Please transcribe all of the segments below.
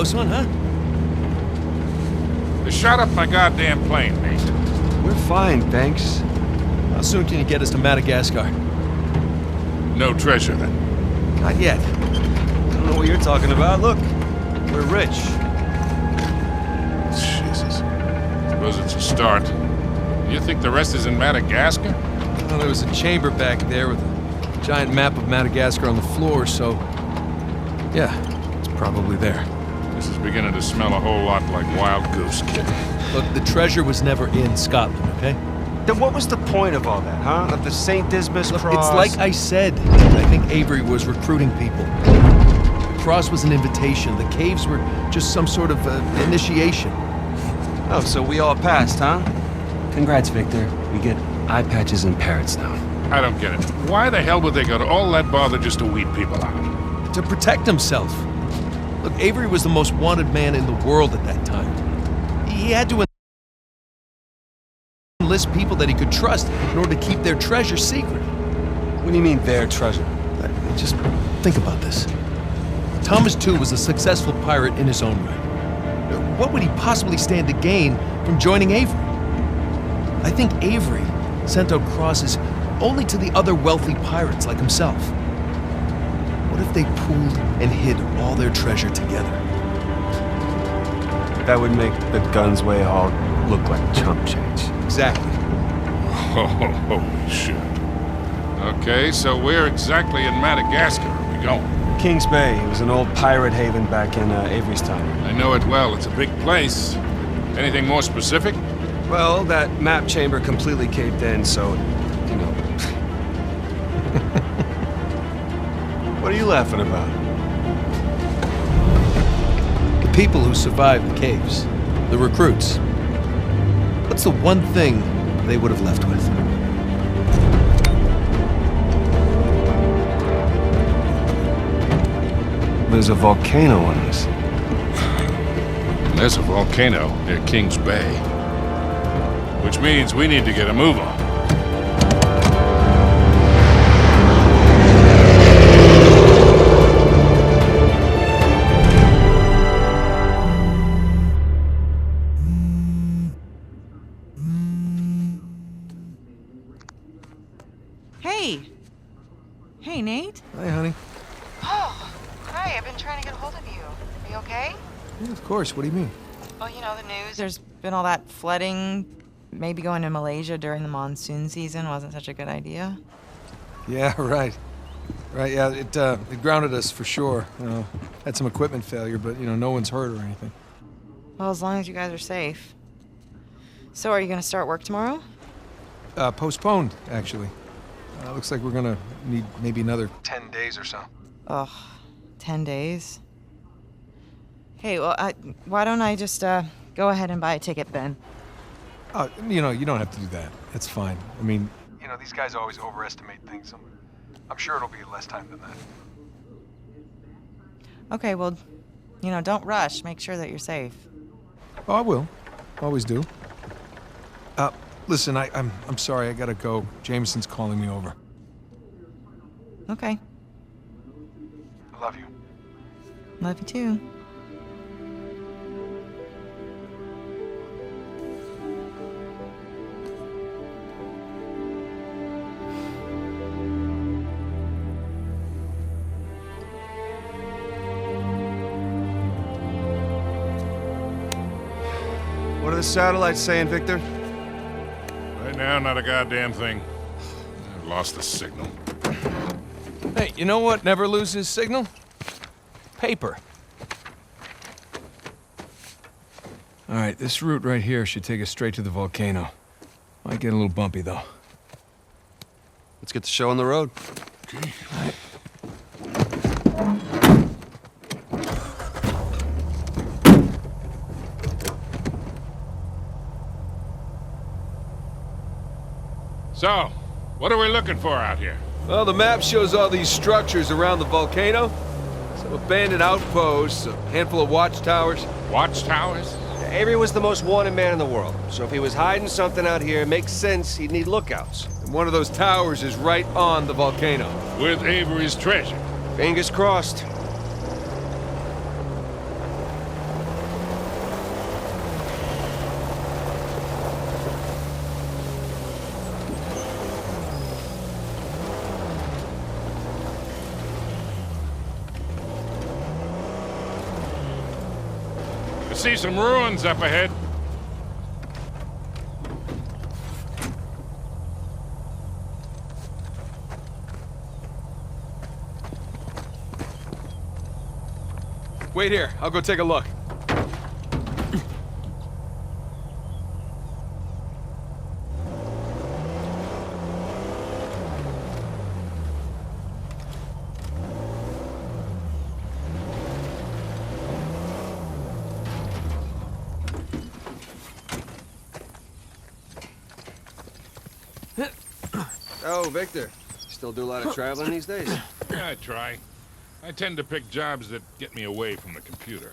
close one, huh? They shot up my goddamn plane, Nate. We're fine, thanks. How soon can you get us to Madagascar? No treasure, then. Not yet. I don't know what you're talking about. Look, we're rich. Jesus. Suppose it's a start. You think the rest is in Madagascar? Well, there was a chamber back there with a giant map of Madagascar on the floor, so... yeah, it's probably there. This is beginning to smell a whole lot like Wild Goose, kid. Look, the treasure was never in Scotland, okay? Then what was the point of all that, huh? Of the St. Dismas Look, cross? it's like I said. I think Avery was recruiting people. The cross was an invitation. The caves were just some sort of initiation. Oh, so we all passed, huh? Congrats, Victor. We get eye patches and parrots now. I don't get it. Why the hell would they go to all that bother just to weed people out? To protect himself. Look, Avery was the most wanted man in the world at that time. He had to enlist people that he could trust in order to keep their treasure secret. What do you mean, their treasure? Just think about this. Thomas, too, was a successful pirate in his own right. What would he possibly stand to gain from joining Avery? I think Avery sent out crosses only to the other wealthy pirates like himself. What if they pooled and hid all their treasure together? That would make the Gunsway Hall look like chump change. Exactly. Oh, holy shit. Okay, so where exactly in Madagascar are we going? Kings Bay. It was an old pirate haven back in Avery's time. I know it well. It's a big place. Anything more specific? Well, that map chamber completely caved in, so, you know. What are you laughing about? The people who survived the caves, the recruits. What's the one thing they would have left with? There's a volcano on this. There's a volcano near Kings Bay. Which means we need to get a move on. Hey. Hey, Nate. Hi, honey. Oh, hi. I've been trying to get a hold of you. Are you okay? Yeah, of course. What do you mean? Well, you know the news. There's been all that flooding. Maybe going to Malaysia during the monsoon season wasn't such a good idea. Yeah, right. Right, yeah, it grounded us for sure. You know, had some equipment failure, but, you know, no one's hurt or anything. Well, as long as you guys are safe. So are you going to start work tomorrow? Postponed, actually. Looks like we're gonna need maybe another 10 days or so. Ugh, 10 days? Hey, well, why don't I just go ahead and buy a ticket then? Oh, you know, you don't have to do that. That's fine. I mean, you know, these guys always overestimate things. I'm sure it'll be less time than that. Okay, well, you know, don't rush. Make sure that you're safe. Oh, I will. Always do. Listen, I'm sorry. I gotta go. Jameson's calling me over. Okay. I love you. Love you too. What are the satellites saying, Victor? Right now, not a goddamn thing. I've lost the signal. Hey, you know what never loses signal? Paper. All right, this route right here should take us straight to the volcano. Might get a little bumpy, though. Let's get the show on the road. Okay. All right. So, what are we looking for out here? Well, the map shows all these structures around the volcano. Some abandoned outposts, a handful of watchtowers. Watchtowers? Avery was the most wanted man in the world, so if he was hiding something out here, it makes sense he'd need lookouts. And one of those towers is right on the volcano. With Avery's treasure. Fingers crossed. see some ruins up ahead. Wait here. I'll go take a look. Oh, Victor. Still do a lot of traveling these days? Yeah, I try. I tend to pick jobs that get me away from the computer.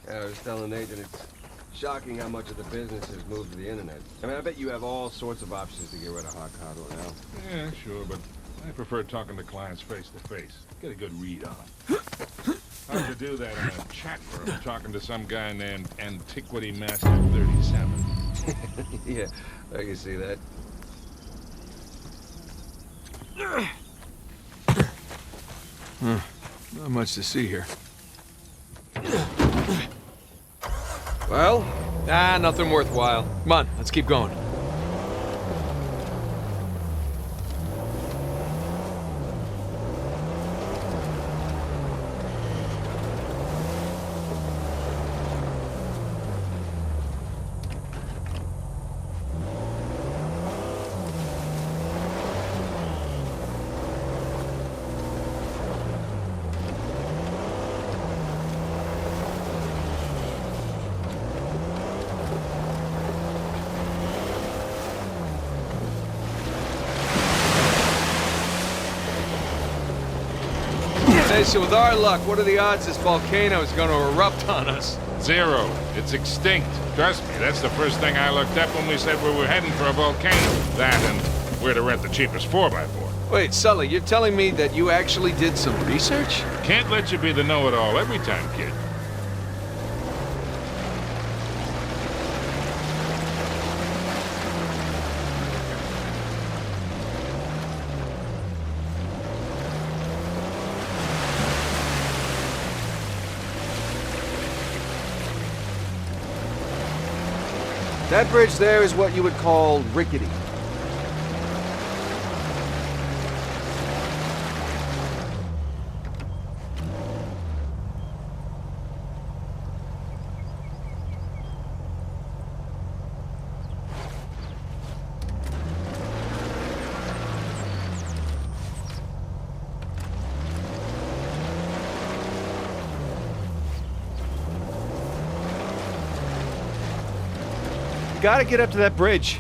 Yeah, I was telling Nathan, it's shocking how much of the business has moved to the internet. I mean, I bet you have all sorts of options to get rid of hot coddle now. Yeah, sure, but I prefer talking to clients face to face. Get a good read on them. How'd you do that in a chat room talking to some guy named Antiquity Master 37? Yeah, I can see that. Not much to see here. Well? Nothing worthwhile. Come on, let's keep going. Hey, so with our luck, what are the odds this volcano is going to erupt on us? 0. It's extinct. Trust me, that's the first thing I looked up when we said we were heading for a volcano. That and where to rent the cheapest 4x4. Wait, Sully, you're telling me that you actually did some research? Can't let you be the know-it-all every time, kid. That bridge there is what you would call rickety. Gotta get up to that bridge.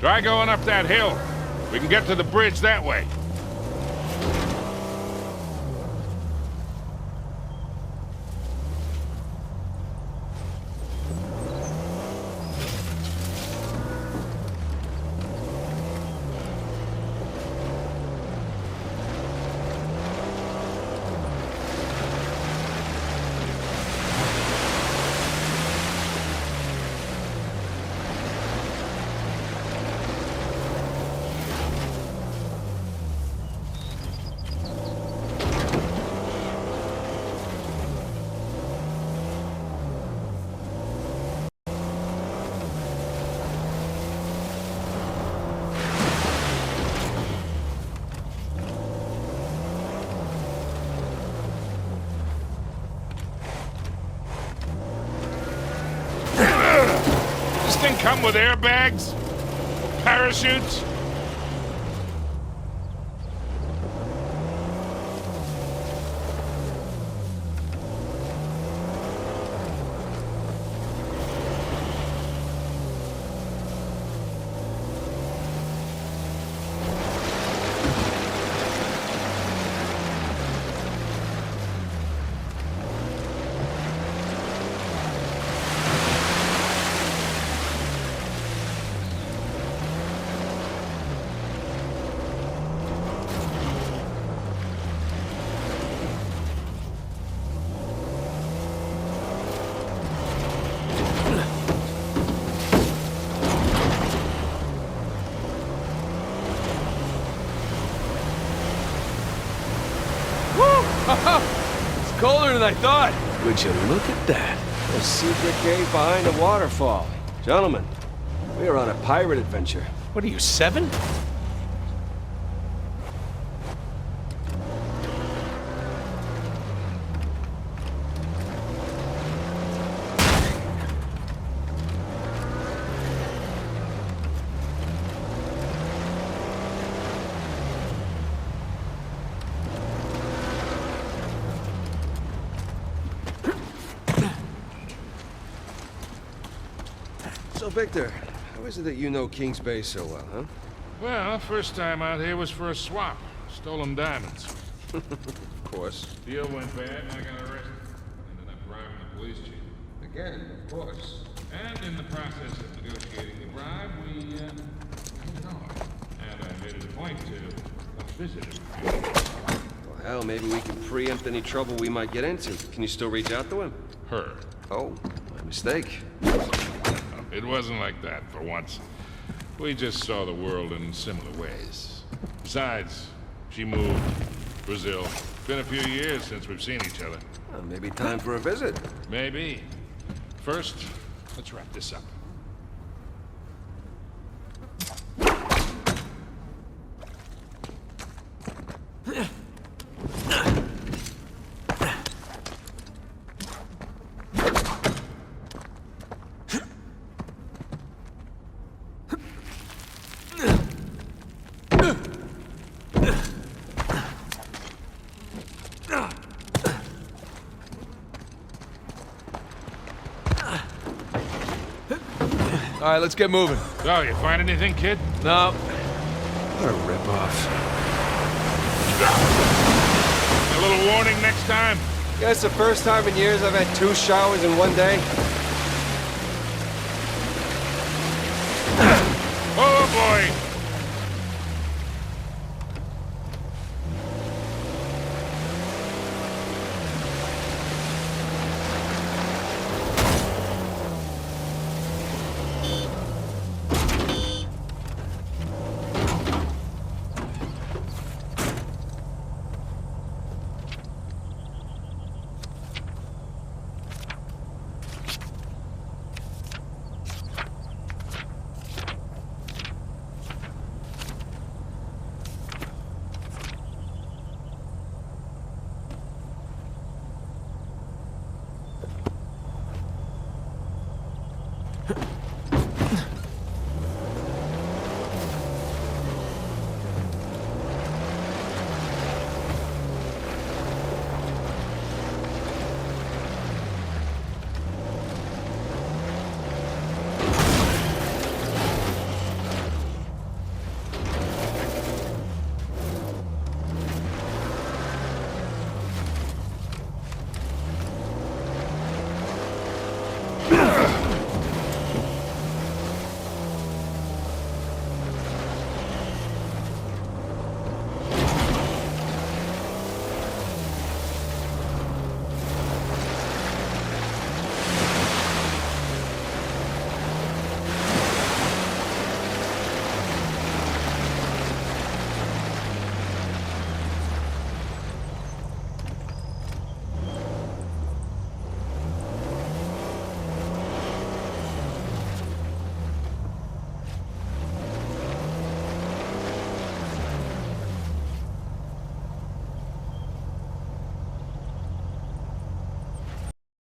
Try going up that hill. We can get to the bridge that way. This thing come with airbags? Parachutes? than I thought. Would you look at that? A secret cave behind a waterfall. Gentlemen, we are on a pirate adventure. What are you, 7? So, Victor, how is it that you know King's Bay so well, huh? Well, first time out here was for a swap. Stolen diamonds. Of course. Deal went bad and I got arrested. Ended up bribing the police chief. Again, of course. And in the process of negotiating the bribe, we moved on. And I made it a point to come visit him. Well, hell, maybe we can preempt any trouble we might get into. Can you still reach out to him? Her. Oh, my mistake. It wasn't like that, for once. We just saw the world in similar ways. Besides, she moved. Brazil. Been a few years since we've seen each other. Well, maybe time for a visit. Maybe. First, let's wrap this up. All right, let's get moving. Oh, you find anything, kid? No. What a ripoff. A little warning next time? Yeah, it's the first time in years I've had 2 showers in one day.